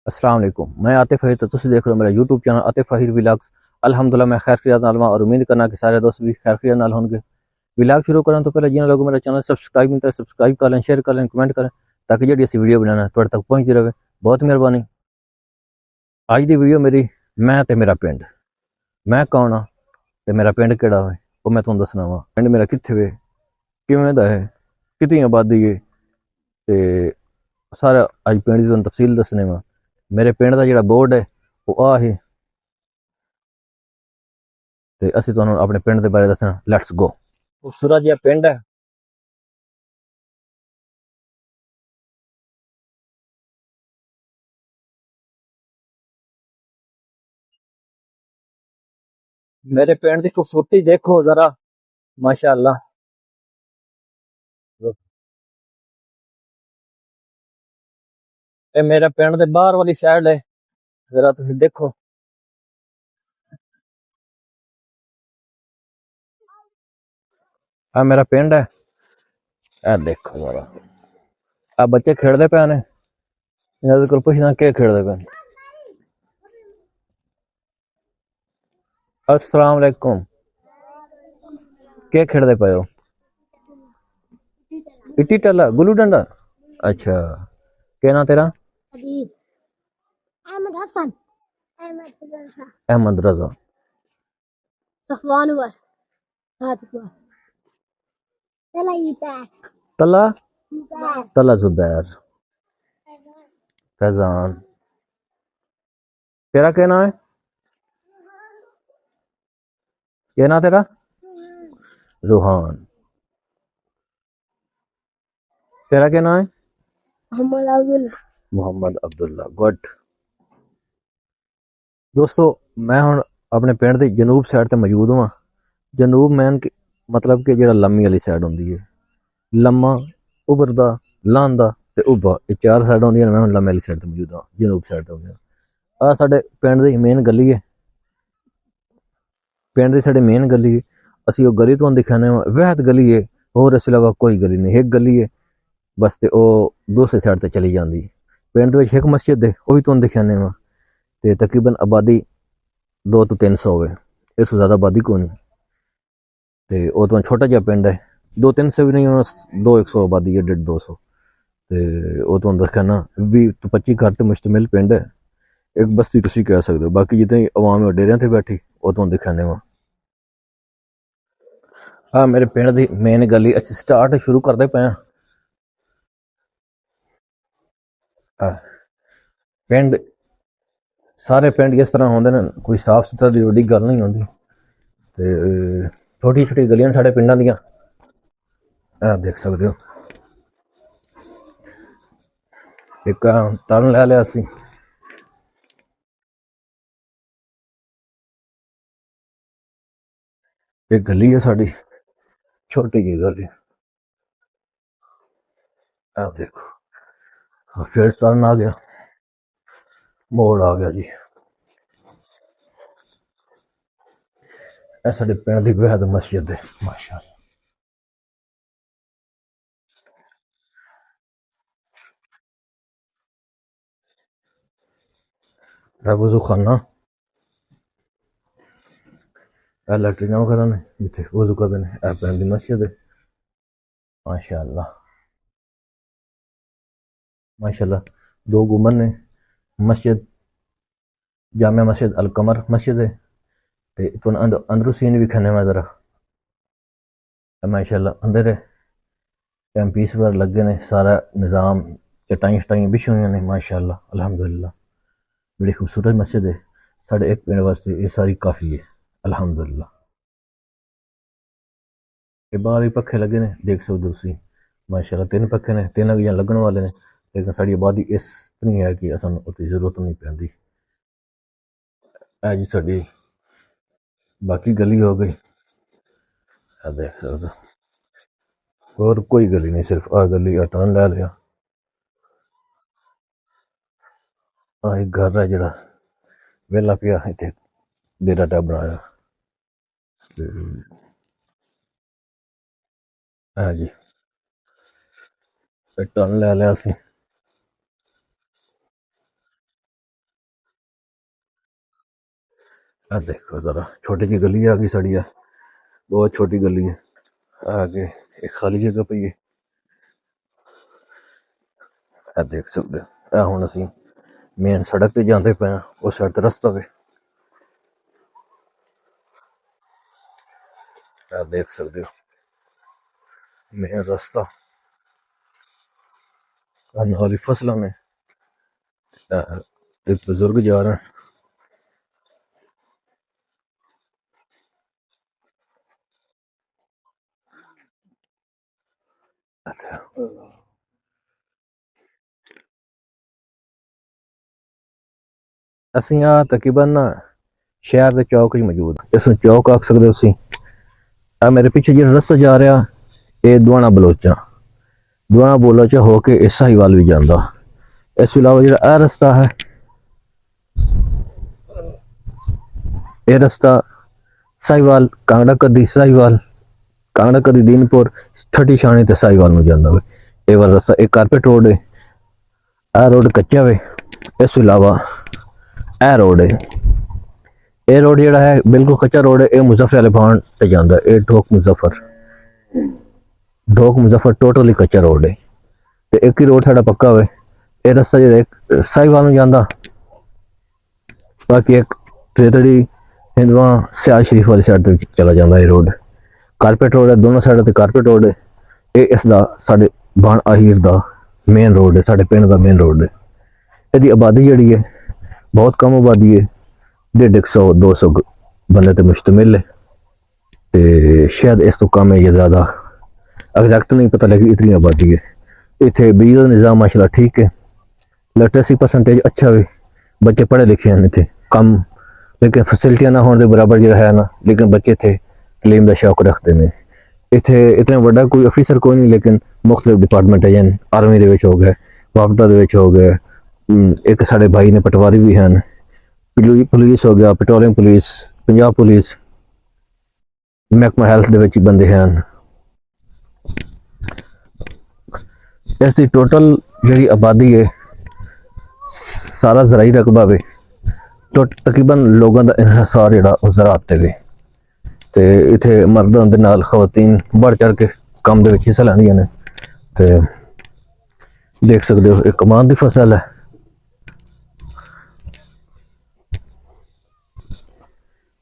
अस्सलाम वालेकुम। मैं आतिफ है तो तुम देख रहे हो मेरा YouTube channel Atif Ahir vlogs. अल्हम्दुलिल्लाह मैं खैर खैरियत नाल और उम्मीद करना कि सारे दोस्त भी खैर खैरियत नाल होंगे। व्लॉग शुरू करें तो पहले जिन लोगों मेरा चैनल सब्सक्राइब नहीं किया सब्सक्राइब कर लें, शेयर कर लें, कमेंट करें ताकि जी असी वीडियो बनाना थोड़े तक पहुँचती रहे। बहुत मेहरबानी। अज की वीडियो मेरी मैं ते मेरा पिंड। मैं कौन हाँ ते मेरा पिंड केड़ा है वो मैं तुहानू दसना वा। पिंड मेरा कित्थे वे, किवें दा है, कितनी आबादी है ते सारा अज पिंड की तुहानू तफसील दसने वा। मेरे पिंड का जिहड़ा बोर्ड है वो आ है ते असीं तुहानू अपने पिंड के बारे दसना। लैट्स गो। खूबसूरत जिहा पिंड है। मेरे पिंड की खूबसूरती देखो जरा, माशाअल्लाह। ये मेरे पिंड के बाहर वाली साइड है, जरा तुम देखो। आ मेरा पिंड है, ए देखो जरा। आ बच्चे खेलते पे ने, इन्हां कोल पुछना के खेलते पे। अस्सलाम वालेकुम। के खेलते पे हो? इट्टी टला गुल्लू डंडा। अच्छा, क्या ना तेरा? अहमद हसन, अहमद रजा, सफवान उमर, तला तला जुबैर, फैजान। तेरा क्या नाम है? क्या नाम तेरा? रूहान। तेरा क्या नाम है? मोहम्मद अब्दुल्ला। मोहम्मद अब्दुल्ला, गुड। दोस्तों, मैं हुण अपने पिंड दी जनूब साइड ते मौजूद हां। जनूब मैन कि मतलब कि जिहड़ा लम्मी वाली साइड हुंदी है। लम्मा, उभरदा, लांदा ते उब्बा, ये चार साइडां हुंदियां ने। मैं हुण लम्मे वाली साइड ते मौजूद हां, जनूब साइड ते हुंदा। आ साडे पिंड दी मेन गली है। पिंड दी साडी मेन गली है। असीं ओह गली तुहानू दिखाने वां, वहद गली है। होर इस इलावा कोई गली नहीं, एक गली है बस, ते ओह दूसरी साइड ते चली जांदी। पिंड विच इक मस्जिद है, ओह भी तुहानू दिखाने वां। ते तकरीबन आबादी 200 तो 300 होवे, इस तो ज़्यादा आबादी कोई नहीं। ते ओह तुहानू छोटा जिहा पिंड है, 200-300 भी नहीं होना, 200-100 आबादी है, 150-200। ते ओह तुहानू दिखाना। 20 तो 25 घर ते मुश्तमिल पिंड है। एक बस्ती तुसीं कह सकदे हो। बाकी जितनी अवाम है डेरियां ते बैठी, ओह तुहानू दिखाने वां। हाँ, मेरे पिंड दी मेन गली असीं स्टार्ट शुरू करदे पए आं। पिंड सारे पिंड इस तरह होंदे ने, कोई साफ सुथरा दी वड्डी गल नहीं होंदी। ते छोटी छोटी गलियां न साढ़े पिंडां दियां, देख सकदे हो। एक टर्न लै लिया असीं। एक गली है साडी, छोटी जी गली। देखो, फिर टर्न आ गया, मोड़ आ गया जी। ए साडे पिंड दी बेहद मस्जिद है, माशाअल्लाह। ए वज़ू खाना, ए लैट्रिनां वगैरह ने जिथे वज़ू करदे ने। ए पिंड दी मस्जिद है, माशाअल्लाह माशाअल्लाह। दो गुंबद ने। मस्जिद जामिया मस्जिद अल कमर मस्जिद है। ते तुहानू अंदरों सीन विखाने मैं जरा। माशाअल्लाह अंदर है, एमपीस वगैरह लगे ने, सारा निज़ाम, चटाइयां शटाइयां बिछी हुई ने, माशाअल्लाह अल्हम्दुलिल्लाह। बड़ी खूबसूरत मस्जिद है। साढ़े एक पिंड वास्ते ये सारी काफ़ी है, अल्हम्दुलिल्लाह। ये बाहर भी पखे लगे ने, देख सकते हो तुसीं। माशाअल्लाह 3 पखे ने, 3 अगे लगन वाले ने। लेकिन साड़ी आबादी इस इतनी है कि असां उतनी जरूरत नहीं पैंदी। ए जी साडी बाकी गली हो गई, देख सकते हो। और कोई गली नहीं, सिर्फ आ गली, आ टर्न लै लिया। आ एक घर है जेह्ड़ा वेला पिया, इत्थे डेरा टाइप बनाया। ते है जी, टर्न लै लिया असीं। देखो जरा छोटी जी गली आ गई साड़ी है, बहुत छोटी गली है। आगे एक खाली जगह पई है, देख सकते हो। हुण असीं मेन सड़क ते जांदे पे हैं, उस साइड ते रस्ता वे, देख सकते हो मेन रस्ता। नाल फसलां ने, एक बुजुर्ग जा रहे हैं। ਅਸੀਂ ਆ ਤਕਰੀਬਨ ਨਾ ਸ਼ਹਿਰ ਦੇ ਚੌਕ 'ਚ ਮੌਜੂਦ, ਇਸ ਨੂੰ ਚੌਕ ਆਖ ਸਕਦੇ ਹੋ ਤੁਸੀਂ। ਆ ਮੇਰੇ ਪਿੱਛੇ ਜਿਹੜਾ ਰਸਤਾ ਜਾ ਰਿਹਾ, ਇਹ ਦੁਆਣਾ ਬਲੋਚਾ ਹੋ ਕੇ ਇਹ ਸਾਹੀਵਾਲ ਵੀ ਜਾਂਦਾ। ਇਸ ਤੋਂ ਇਲਾਵਾ ਜਿਹੜਾ ਇਹ ਰਸਤਾ ਹੈ, ਇਹ ਰਸਤਾ ਸਾਹੀਵਾਲ ਕਾਂਗੜਾ ਕਦੀ ਦੀਨਪੁਰ ਠੱਠੀ ਛਾਣੀ ਤੇ ਸਾਹੀਵਾਲ ਨੂੰ ਜਾਂਦਾ ਵੇ। ਇਹ ਵਾਲਾ ਰਸਤਾ ਇਹ ਕਾਰਪੇਟ ਰੋਡ ਹੈ। ਇਹ ਰੋਡ ਕੱਚਾ ਵੇ। ਇਸ ਤੋਂ ਇਲਾਵਾ ਇਹ ਰੋਡ ਹੈ, ਇਹ ਰੋਡ ਜਿਹੜਾ ਹੈ ਬਿਲਕੁਲ ਕੱਚਾ ਰੋਡ ਹੈ। ਇਹ ਮੁਜ਼ੱਫਰ ਵਾਲੇ ਬਾਣ ਤੇ ਜਾਂਦਾ, ਇਹ ਢੋਕ ਮੁਜ਼ੱਫਰ ਟੋਟਲੀ ਕੱਚਾ ਰੋਡ ਹੈ। ਤੇ ਇੱਕ ਹੀ ਰੋਡ ਸਾਡਾ ਪੱਕਾ ਵੇ। ਇਹ ਰਸਤਾ ਜਿਹੜਾ ਸਾਹੀਵਾਲ ਨੂੰ ਜਾਂਦਾ, ਬਾਕੀ ਇੱਕ ਤ੍ਰੇਤੜੀ ਹਿੰਦਵਾ ਸਿਆਲ ਸ਼ਰੀਫ ਵਾਲੀ ਸਾਈਡ ਤੇ ਚਲਾ ਜਾਂਦਾ। ਇਹ ਰੋਡ ਕਾਰਪੇਟ ਰੋਡ ਹੈ, ਦੋਨੋਂ ਸਾਈਡਾਂ ਤੇ ਕਾਰਪੇਟ ਰੋਡ ਹੈ। ਇਹ ਇਸ ਦਾ ਸਾਡੇ ਬਾਣ ਆਹੀਰ ਦਾ ਮੇਨ ਰੋਡ ਹੈ, ਸਾਡੇ ਪਿੰਡ ਦਾ ਮੇਨ ਰੋਡ ਹੈ। ਇਹਦੀ ਆਬਾਦੀ ਜਿਹੜੀ ਹੈ बहुत कम आबादी है, 150-200 बंदे ते मुश्तमिल है। ते शायद इस तो कम है या ज़्यादा, एग्जैक्ट नहीं पता लगी, इतनी आबादी है। इतने बिजली का निज़ाम माशाल्लाह ठीक है, लिटरेसी परसेंटेज अच्छा भी, बच्चे पढ़े लिखे हैं इतने कम, लेकिन फैसिलिटियां ना होने के बराबर जो है ना, लेकिन बच्चे थे तलीम का शौक रखते हैं। इतने इतना बड़ा कोई ऑफिसर कोई नहीं, लेकिन मुख्तलिफ डिपार्टमेंट है, जैन आर्मी दे विच हो गए, वापडा दे विच हो गए, एक साढ़े भाई ने पटवारी भी हैं, पुलिस हो गया, पेट्रोलियम पुलिस, पंजाब पुलिस, महकमा हैल्थ दे विच बंदे हैं। इसकी टोटल जी आबादी है, सारा ज़राई रकबा वे, तो तकरीबन लोगों का इन्हिसार जो ज़राअत ते वे। ते इत्थे मर्दां दे नाल खवातीन बढ़ चढ़ के काम दे विच हिस्सा लैंदियां ने। ते देख सकते हो एक कमान दी फसल है।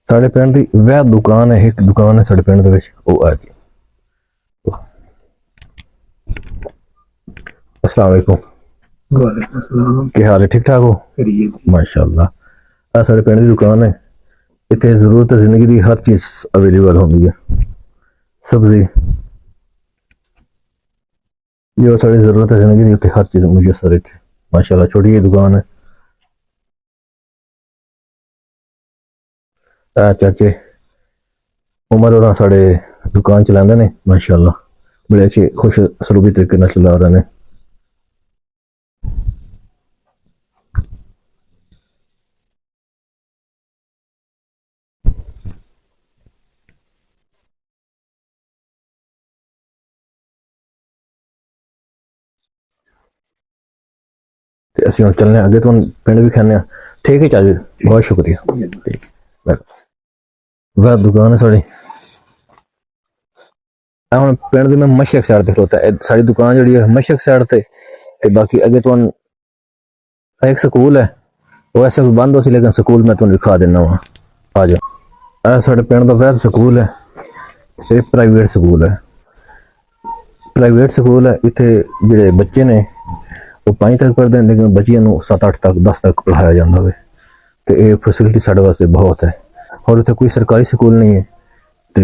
साढ़े पिंड की वह दुकान है, एक दुकान है साढ़े पिंड दे विच, ओह आ जी। अस्सलाम वालेकुम। वालेकुम अस्सलाम। क्या हाल है, ठीक ठाक हो? माशाल्लाह। आ साढ़े पिंड की दुकान है, इतने जरूरत जिंदगी की हर चीज अवेलेबल होती है। सब्जी जो सारी जरूरत है जिंदगी की, हर चीज मुयसर है माशाल्लाह। छोटी जी दुकान है। चाचे उमर और साढ़े दुकान चलाते ने माशाल्लाह, बड़े अच्छे खुश सलूबी तरीके चला रहे हैं। ਅਸੀਂ ਹੁਣ ਚੱਲਨੇ ਅੱਗੇ, ਤੁਹਾਨੂੰ ਪਿੰਡ ਵੀ ਖਾਣੇ ਆ। ठीक है चाची, बहुत शुक्रिया। वह दुकान है साड़ी ਹੁਣ ਪਿੰਡ ਦੀ, मैं मशरक साइड ते खलोता है। साड़ी दुकान जी है मशरक साइड ते बाकी अगे तो एक स्कूल है, वो ऐसे बंद हो सी, लेकिन स्कूल मैं तुम्हें दिखा देना वा। आ जाओ। साढ़े पिंड का वैद स्कूल है, ये प्राइवेट स्कूल है। इतने जोड़े बच्चे ने वो 5 तक पढ़ते हैं, लेकिन बच्चियों को 7-8 तक 10 तक पढ़ाया जाता है। तो ये फैसिलिटी साढ़े वास्ते बहुत है। और इतने कोई सरकारी स्कूल नहीं है, तो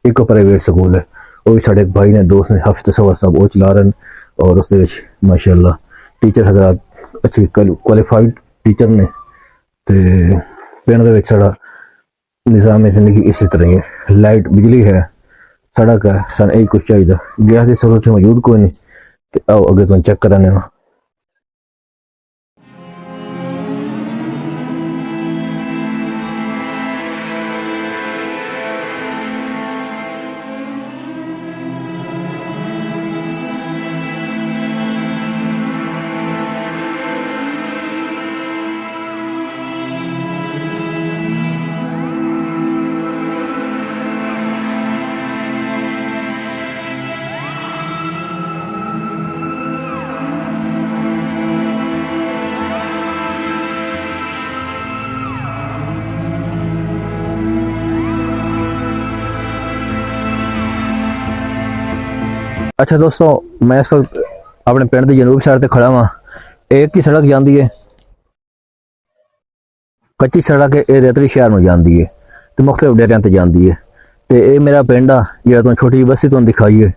एक प्राइवेट स्कूल है, वो भी साढ़े भाई ने दोस्त ने हफ्ते सवा साहब वो चला रहे हैं। और उस माशाल्लाह टीचर हजरात अच्छी क्वालिफाइड टीचर ने। तो पिंड दे विच साढ़ा निज़ाम जिंदगी इसी तरह ही है। लाइट बिजली है, सड़क है, सन यही कुछ चाहिए। गैस की सहूलत मौजूद कोई नहीं। तो आओ अगे तुम चेक कराने। ਅੱਛਾ ਦੋਸਤੋ, ਮੈਂ ਇਸ ਵਕਤ ਆਪਣੇ ਪਿੰਡ ਦੀ ਜਨੂਬ ਸਾਈਡ ਤੇ ਖੜਾ ਵਾਂ। ਇੱਕ ਹੀ ਸੜਕ ਜਾਂਦੀ ਹੈ, ਕੱਚੀ ਸੜਕ ਹੈ, ਇਹ ਰੇਤਲੀ ਸ਼ਹਿਰ ਨੂੰ ਜਾਂਦੀ ਹੈ ਤੇ ਮੁਖਤਲਿਫ ਡੇਰਿਆਂ ਤੇ ਜਾਂਦੀ ਹੈ। ਤੇ ਇਹ ਮੇਰਾ ਪਿੰਡ ਆ ਜਿਹੜਾ ਤੁਹਾਨੂੰ ਛੋਟੀ ਜਿਹੀ ਬਸਤੀ ਤੁਹਾਨੂੰ ਦਿਖਾਈ ਹੈ।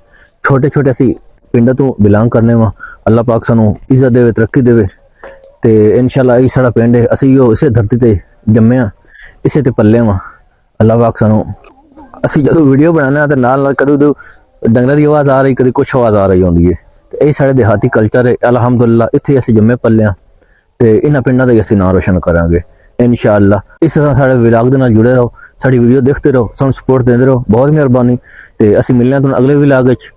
ਛੋਟੇ ਛੋਟੇ ਅਸੀਂ ਪਿੰਡਾਂ ਤੋਂ ਬਿਲੋਂਗ ਕਰਨੇ ਵਾਂ। ਅੱਲਾਹ ਪਾਕ ਸਾਨੂੰ ਇੱਜ਼ਤ ਦੇਵੇ, ਤਰੱਕੀ ਦੇਵੇ ਤੇ ਇਨਸ਼ਾਅੱਲਾ ਇਹ ਸਾਡਾ ਪਿੰਡ ਹੈ। ਅਸੀਂ ਉਹ ਇਸੇ ਧਰਤੀ ਤੇ ਜੰਮੇ ਆ, ਇਸੇ ਤੇ ਪੱਲੇ ਵਾਂ। ਅੱਲਾਹ ਪਾਕ ਸਾਨੂੰ, ਅਸੀਂ ਜਦੋਂ ਵੀਡੀਓ ਬਣਾਉਂਦੇ ਹਾਂ ਤੇ ਨਾਲ ਕਦੇ ਡੰਗਰਾਂ ਦੀ ਆਵਾਜ਼ ਆ ਰਹੀ, ਕਦੇ ਕੁਛ ਆਵਾਜ਼ ਆ ਰਹੀ ਹੁੰਦੀ ਹੈ। ਤੇ ਇਹ ਸਾਡੇ ਦਿਹਾਤੀ ਕਲਚਰ ਹੈ। ਅਲਹਮਦੁਲਿਲਾ ਇੱਥੇ ਅਸੀਂ ਜੰਮੇ ਪੱਲੇ ਹਾਂ ਤੇ ਇਹਨਾਂ ਪਿੰਡਾਂ ਦਾ ਹੀ ਅਸੀਂ ਨਾਂ ਰੋਸ਼ਨ ਕਰਾਂਗੇ ਇਨਸ਼ਾਅੱਲਾ। ਇਸ ਤਰ੍ਹਾਂ ਸਾਡੇ ਵਲੌਗ ਦੇ ਨਾਲ ਜੁੜੇ ਰਹੋ, ਸਾਡੀ ਵੀਡੀਓ ਦੇਖਦੇ ਰਹੋ, ਸਾਨੂੰ ਸਪੋਰਟ ਦਿੰਦੇ ਰਹੋ। ਬਹੁਤ ਮਿਹਰਬਾਨੀ ਤੇ ਅਸੀਂ ਮਿਲਦੇ ਹਾਂ ਤੁਹਾਨੂੰ ਅਗਲੇ ਵਲੌਗ ਵਿੱਚ।